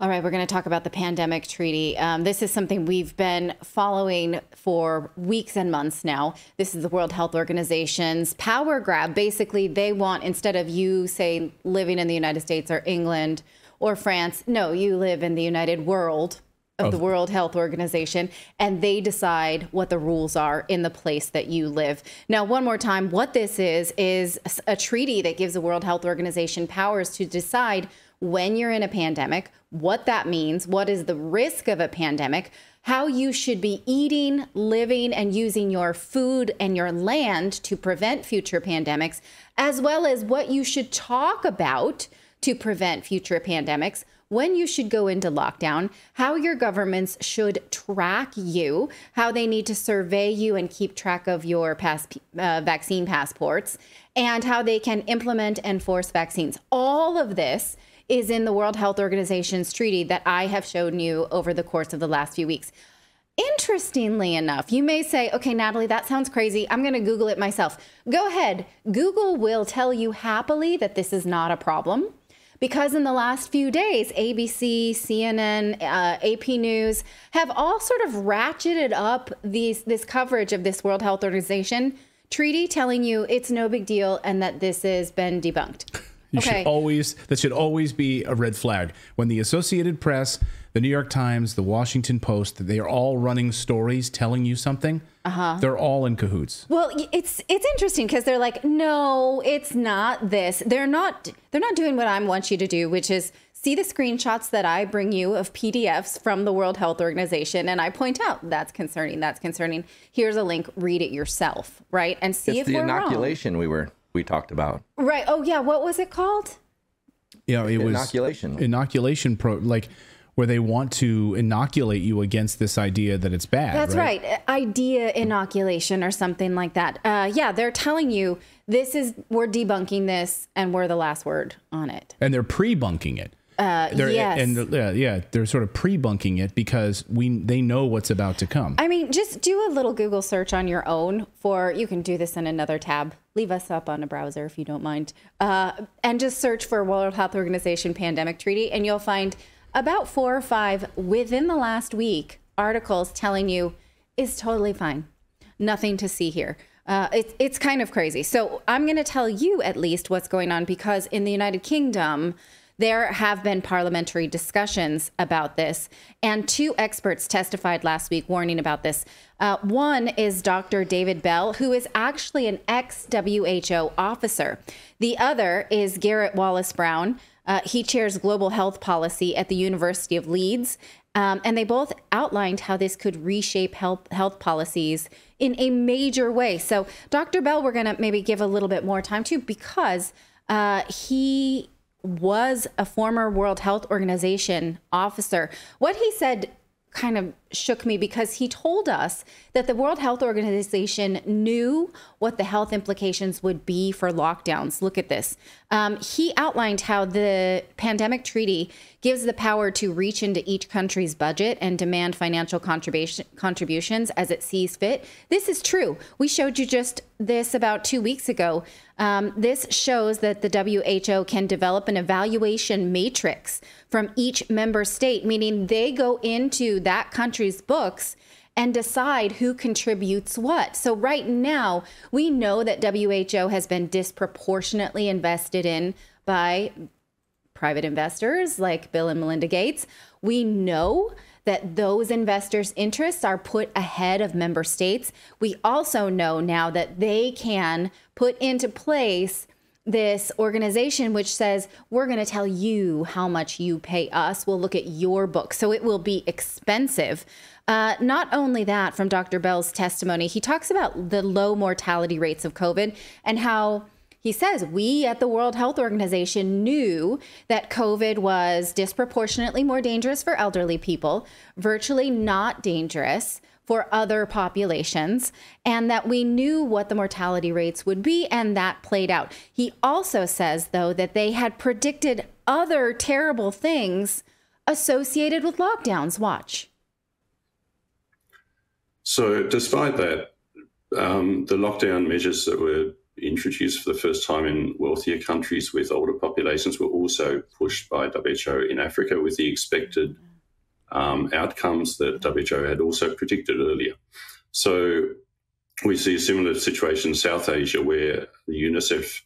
All right, we're going to talk about the pandemic treaty. This is something we've been following for weeks and months now. This is the World Health Organization's power grab. Basically, they want, instead of you, say, living in the United States or England or France, no, you live in the United World of the World Health Organization, and they decide what the rules are in the place that you live. Now, one more time, what this is a treaty that gives the World Health Organization powers to decide when you're in a pandemic, what that means, what is the risk of a pandemic, how you should be eating, living, and using your food and your land to prevent future pandemics, as well as what you should talk about to prevent future pandemics, when you should go into lockdown, how your governments should track you, how they need to survey you and keep track of your vaccine passports, and how they can implement and force vaccines. All of this is in the World Health Organization's treaty that I have shown you over the course of the last few weeks. Interestingly enough, you may say, okay, Natalie, that sounds crazy. I'm going to Google it myself. Go ahead. Google will tell you happily that this is not a problem, because in the last few days, ABC, CNN, AP News have all sort of ratcheted up this coverage of this World Health Organization treaty, telling you it's no big deal and that this has been debunked. That should always be a red flag. When the Associated Press, the New York Times, the Washington Post, they are all running stories telling you something. They're all in cahoots. Well, it's interesting because they're like, no, it's not this. They're not doing what I want you to do, which is see the screenshots that I bring you of PDFs from the World Health Organization, and I point out that's concerning. That's concerning. Here's a link. Read it yourself, right? And see if we're wrong. It's the inoculation we talked about. Right. Oh, yeah. What was it called? Yeah, it was inoculation where they want to inoculate you against this idea that it's bad. That's right. Idea inoculation or something like that. Yeah, they're telling you we're debunking this and we're the last word on it. And they're pre-bunking it. Yes. And they're sort of pre-bunking it because they know what's about to come. I mean, just do a little Google search on your own you can do this in another tab. Leave us up on a browser if you don't mind. And just search for World Health Organization Pandemic Treaty, and you'll find about 4 or 5 within the last week articles telling you it's totally fine. Nothing to see here. It's kind of crazy. So I'm going to tell you at least what's going on, because in the United Kingdom, there have been parliamentary discussions about this, and 2 experts testified last week warning about this. One is Dr. David Bell, who is actually an ex-WHO officer. The other is Garrett Wallace-Brown. He chairs global health policy at the University of Leeds, and they both outlined how this could reshape health policies in a major way. So Dr. Bell, we're going to maybe give a little bit more time to, because he was a former World Health Organization officer. What he said kind of shook me, because he told us that the World Health Organization knew what the health implications would be for lockdowns. Look at this. He outlined how the pandemic treaty gives the power to reach into each country's budget and demand financial contributions as it sees fit. This is true. We showed you just this about 2 weeks ago. This shows that the WHO can develop an evaluation matrix from each member state, meaning they go into that country's books and decide who contributes what. So right now, we know that WHO has been disproportionately invested in by private investors like Bill and Melinda Gates. We know that those investors' interests are put ahead of member states. We also know now that they can put into place this organization which says, we're going to tell you how much you pay us. We'll look at your book. So it will be expensive. Not only that, from Dr. Bell's testimony, he talks about the low mortality rates of COVID and how he says we at the World Health Organization knew that COVID was disproportionately more dangerous for elderly people, virtually not dangerous for other populations, and that we knew what the mortality rates would be, and that played out. He also says, though, that they had predicted other terrible things associated with lockdowns. Watch. So despite that, the lockdown measures that were introduced for the first time in wealthier countries with older populations, were also pushed by WHO in Africa with the expected outcomes that WHO had also predicted earlier. So we see a similar situation in South Asia, where the UNICEF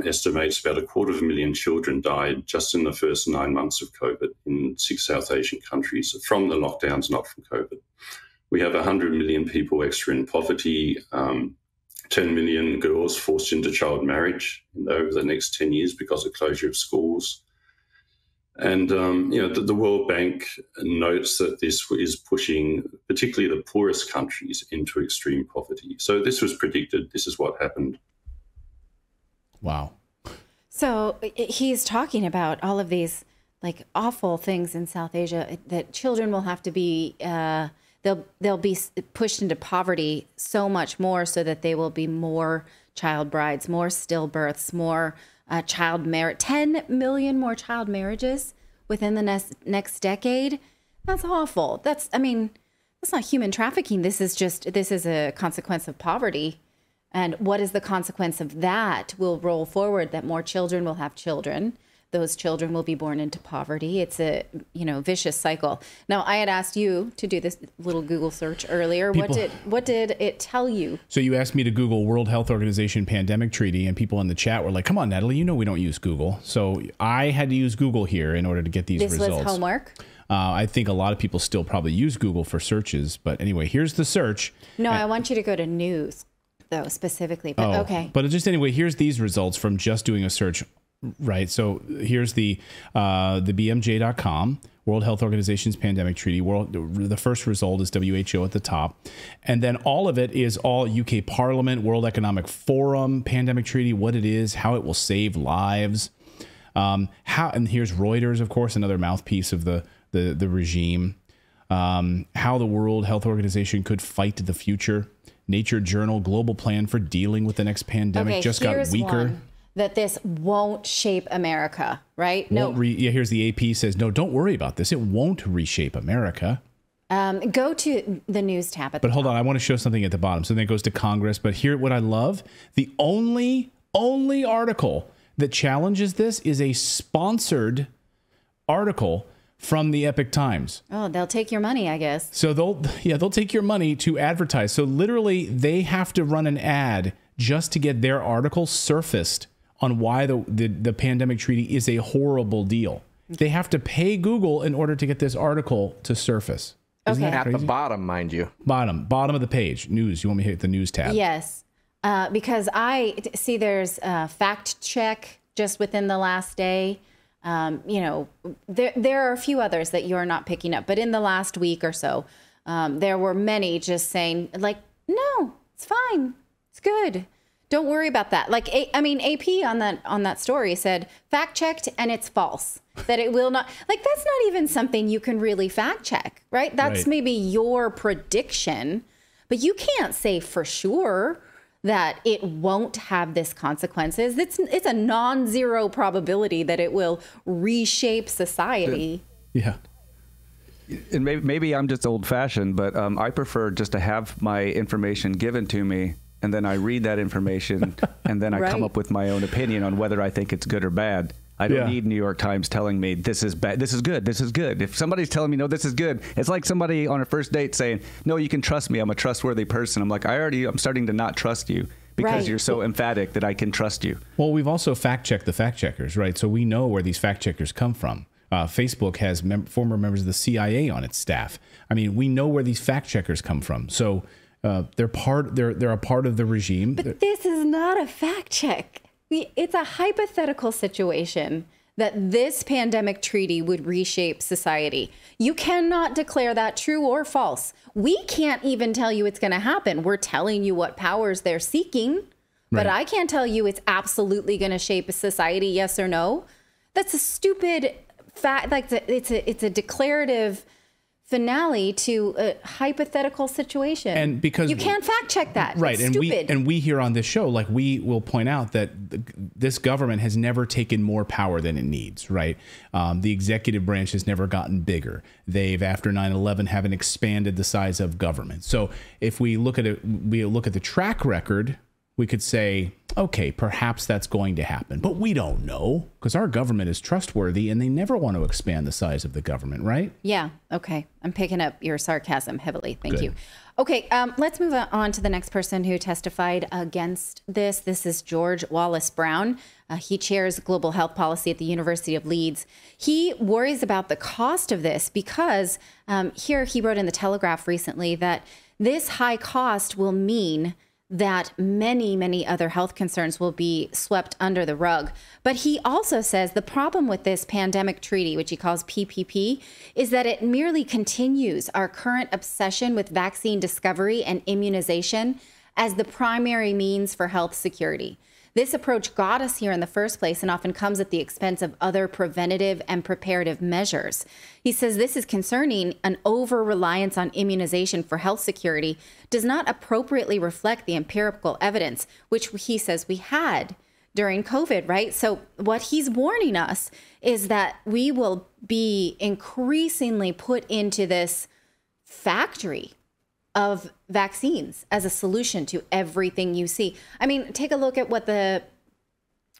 estimates about 250,000 children died just in the first 9 months of COVID in 6 South Asian countries from the lockdowns, not from COVID. We have 100 million people extra in poverty, 10 million girls forced into child marriage over the next 10 years because of closure of schools. And, the World Bank notes that this is pushing particularly the poorest countries into extreme poverty. So this was predicted. This is what happened. Wow. So he's talking about all of these like awful things in South Asia, that children will have to be, they'll be pushed into poverty so much more, so that they will be more child brides, more stillbirths, more child marriage, 10 million more child marriages within the next decade. That's awful. That's not human trafficking. This is a consequence of poverty. And what is the consequence of that will roll forward, that more children will have children. Those children will be born into poverty. It's a, vicious cycle. Now, I had asked you to do this little Google search earlier. What did it tell you? So you asked me to Google World Health Organization Pandemic Treaty, and people in the chat were like, come on, Natalie, we don't use Google. So I had to use Google here in order to get these results. This was homework? I think a lot of people still probably use Google for searches. But anyway, here's the search. No, I want you to go to news, though, specifically. But okay. But just anyway, here's these results from just doing a search. Right. So here's the BMJ.com, World Health Organization's Pandemic Treaty. The first result is WHO at the top. And then all of it is all UK Parliament, World Economic Forum, Pandemic Treaty, what it is, how it will save lives. And here's Reuters, of course, another mouthpiece of the regime. How the World Health Organization could fight the future. Nature Journal, Global Plan for Dealing with the Next Pandemic, just got weaker. That this won't shape America, right? Here's the AP says, no, don't worry about this. It won't reshape America. Go to the news tab at the top. But hold on, I want to show something at the bottom. So then it goes to Congress. But here, what I love, the only article that challenges this is a sponsored article from the Epoch Times. Oh, they'll take your money, I guess. So they'll take your money to advertise. So literally, they have to run an ad just to get their article surfaced on why the pandemic treaty is a horrible deal. They have to pay Google in order to get this article to surface. Isn't that crazy? At the bottom, mind you. Bottom of the page. News. You want me to hit the news tab? Yes. Because I see there's a fact check just within the last day. There are a few others that you're not picking up. But in the last week or so, there were many just saying, like, no, it's fine. It's good. Don't worry about that. Like, AP on that story said fact checked and it's false. That it will not, like, that's not even something you can really fact check, right? That's maybe your prediction, but you can't say for sure that it won't have this consequences. It's a non-zero probability that it will reshape society. Yeah. And maybe I'm just old-fashioned, but I prefer just to have my information given to me, and then I read that information, and then I come up with my own opinion on whether I think it's good or bad. I don't need New York Times telling me this is bad, this is good, this is good. If somebody's telling me, no, this is good, it's like somebody on a first date saying, no, you can trust me, I'm a trustworthy person. I'm like, I'm starting to not trust you because you're so emphatic that I can trust you. Well, we've also fact-checked the fact-checkers, right? So we know where these fact-checkers come from. Facebook has former members of the CIA on its staff. I mean, we know where these fact-checkers come from. So they're a part of the regime. But this is not a fact check. It's a hypothetical situation that this pandemic treaty would reshape society. You cannot declare that true or false. We can't even tell you it's going to happen. We're telling you what powers they're seeking, but I can't tell you it's absolutely going to shape a society, yes or no. That's a stupid fact. Like, it's a declarative finale to a hypothetical situation. And because you can't fact check that. Right. It's stupid. And we here on this show, like, we will point out that this government has never taken more power than it needs. Right. The executive branch has never gotten bigger. They've, after 9/11, haven't expanded the size of government. So if we look at the track record we could say, okay, perhaps that's going to happen, but we don't know because our government is trustworthy and they never want to expand the size of the government, right? Yeah. Okay. I'm picking up your sarcasm heavily. Thank Good. you. Okay. Let's move on to the next person who testified against this. This is George Wallace Brown. He chairs global health policy at the University of Leeds. He worries about the cost of this because here he wrote in the Telegraph recently that this high cost will mean that many, many other health concerns will be swept under the rug. But he also says the problem with this pandemic treaty, which he calls PPP, is that it merely continues our current obsession with vaccine discovery and immunization as the primary means for health security. This approach got us here in the first place and often comes at the expense of other preventative and preparative measures. He says this is concerning. An over-reliance on immunization for health security does not appropriately reflect the empirical evidence, which he says we had during COVID, right? So what he's warning us is that we will be increasingly put into this factory of vaccines as a solution to everything you see. I mean, take a look at what the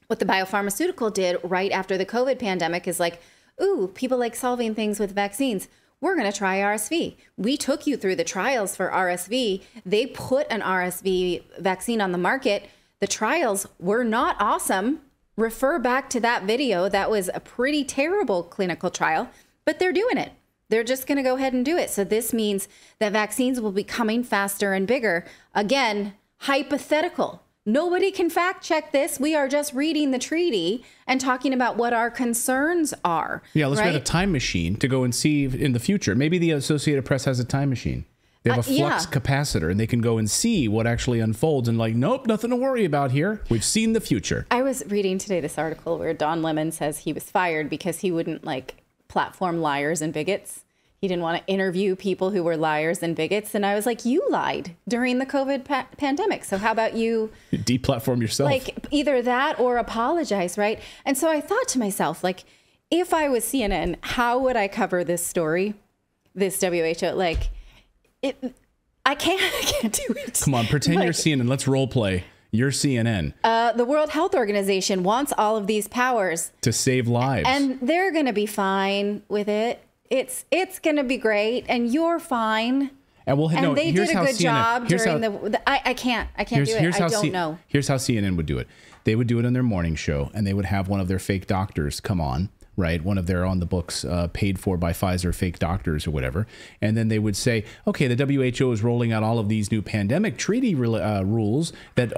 biopharmaceutical did right after the COVID pandemic is like, ooh, people like solving things with vaccines. We're going to try RSV. We took you through the trials for RSV. They put an RSV vaccine on the market. The trials were not awesome. Refer back to that video. That was a pretty terrible clinical trial, but they're doing it. They're just going to go ahead and do it. So this means that vaccines will be coming faster and bigger. Again, hypothetical. Nobody can fact check this. We are just reading the treaty and talking about what our concerns are. Yeah, let's get a time machine to go and see in the future. Maybe the Associated Press has a time machine. They have a flux capacitor and they can go and see what actually unfolds and like, nope, nothing to worry about here. We've seen the future. I was reading today this article where Don Lemon says he was fired because he wouldn't platform liars and bigots. He didn't want to interview people who were liars and bigots. And I was like, you lied during the COVID pandemic. So how about you deplatform yourself? Either that or apologize, right? And so I thought to myself, if I was CNN, how would I cover this story, this WHO? I can't do it. Come on, pretend you're CNN. Let's role play. You're CNN. The World Health Organization wants all of these powers to save lives. And they're going to be fine with it. It's going to be great, and you're fine. And they did a good job during I can't do it. I don't know. Here's how CNN would do it. They would do it on their morning show, and they would have one of their fake doctors come on, right? One of their on the books, paid for by Pfizer fake doctors or whatever. And then they would say, okay, the WHO is rolling out all of these new pandemic treaty rules that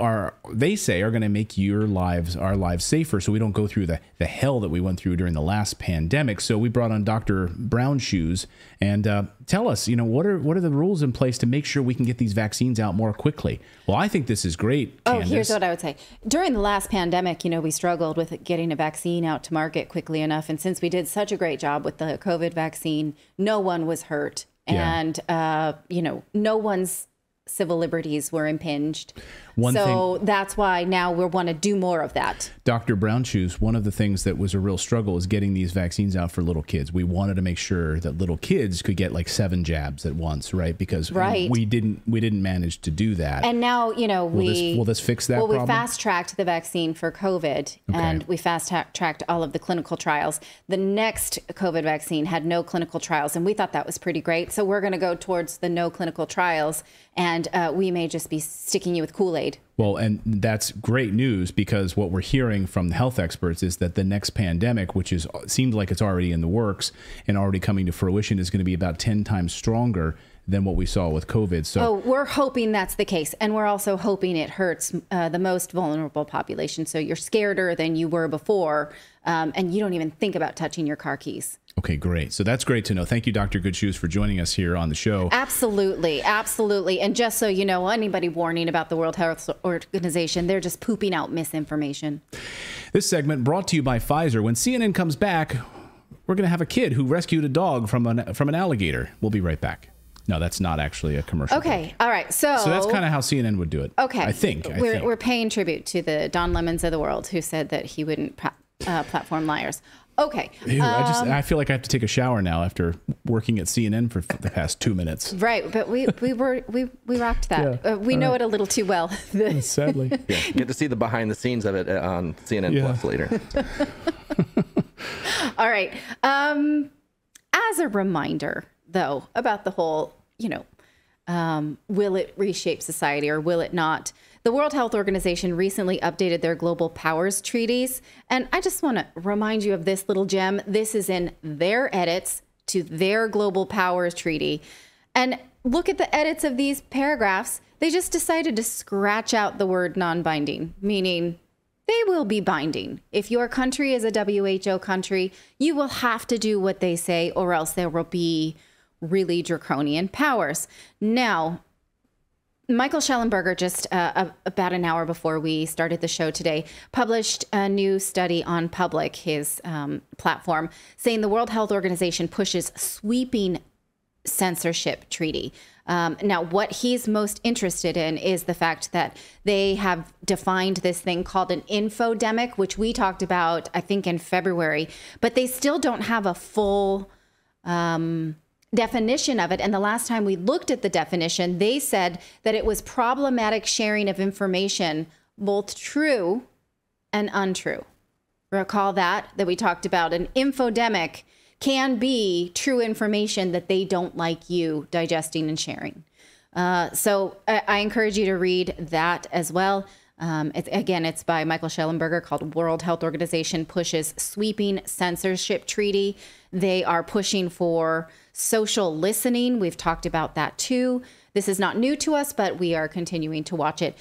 they say are going to make our lives safer. So we don't go through the hell that we went through during the last pandemic. So we brought on Dr. Brown Shoes and tell us, what are the rules in place to make sure we can get these vaccines out more quickly? Well, I think this is great, Candace. Here's what I would say. During the last pandemic, we struggled with getting a vaccine out to market quickly enough. And since we did such a great job with the COVID vaccine, no one was hurt. Yeah. And, no one's civil liberties were impinged. That's why now we want to do more of that. Dr. Brown Shoes, one of the things that was a real struggle is getting these vaccines out for little kids. We wanted to make sure that little kids could get 7 jabs at once, right? Because we didn't manage to do that. And now, will this fix that problem? We fast-tracked the vaccine for COVID, and we fast-tracked all of the clinical trials. The next COVID vaccine had no clinical trials, and we thought that was pretty great. So we're going to go towards the no clinical trials, and we may just be sticking you with Kool-Aid. Well, and that's great news because what we're hearing from the health experts is that the next pandemic, which seems like it's already in the works and already coming to fruition, is going to be about 10 times stronger than what we saw with COVID. So we're hoping that's the case. And we're also hoping it hurts the most vulnerable population. So you're scareder than you were before, and you don't even think about touching your car keys. Okay, great. So that's great to know. Thank you, Dr. Good Shoes, for joining us here on the show. Absolutely. Absolutely. And just so you know, anybody warning about the World Health Organization, they're just pooping out misinformation. This segment brought to you by Pfizer. When CNN comes back, we're going to have a kid who rescued a dog from an alligator. We'll be right back. No, that's not actually a commercial. Okay. All right. So that's kind of how CNN would do it. Okay. I think. We're paying tribute to the Don Lemons of the world who said that he wouldn't platform liars. Okay. Ew, I feel like I have to take a shower now after working at CNN for the past 2 minutes. Right, but we rocked that. Yeah. We know it a little too well. Sadly. Yeah, get to see the behind the scenes of it on CNN Plus later. All right. As a reminder, though, about the whole, will it reshape society or will it not? The World Health Organization recently updated their global powers treaties. And I just want to remind you of this little gem. This is in their edits to their global powers treaty. And look at the edits of these paragraphs. They just decided to scratch out the word non-binding, meaning they will be binding. If your country is a WHO country, you will have to do what they say, or else there will be really draconian powers. Now, Michael Schellenberger, just about an hour before we started the show today, published a new study on Public, his platform, saying the World Health Organization pushes sweeping censorship treaty. Now, what he's most interested in is the fact that they have defined this thing called an infodemic, which we talked about, I think, in February, but they still don't have a full definition of it. And the last time we looked at the definition, they said that it was problematic sharing of information, both true and untrue. Recall that we talked about. An infodemic can be true information that they don't like you digesting and sharing. So I encourage you to read that as well. It's by Michael Schellenberger, called World Health Organization Pushes Sweeping Censorship Treaty. They are pushing for social listening. We've talked about that too. This is not new to us, but we are continuing to watch it.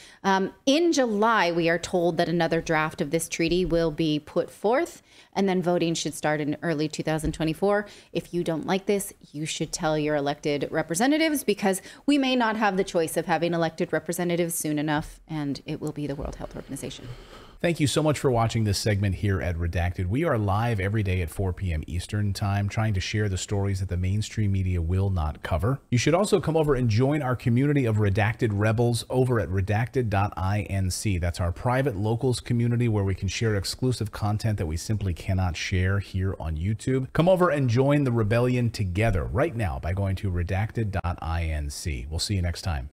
In July, we are told that another draft of this treaty will be put forth, and then voting should start in early 2024. If you don't like this, you should tell your elected representatives, because we may not have the choice of having elected representatives soon enough, and it will be the World Health Organization. Thank you so much for watching this segment here at Redacted. We are live every day at 4 p.m. Eastern Time, trying to share the stories that the mainstream media will not cover. You should also come over and join our community of Redacted Rebels over at redacted.inc. That's our private locals community where we can share exclusive content that we simply cannot share here on YouTube. Come over and join the rebellion together right now by going to redacted.inc. We'll see you next time.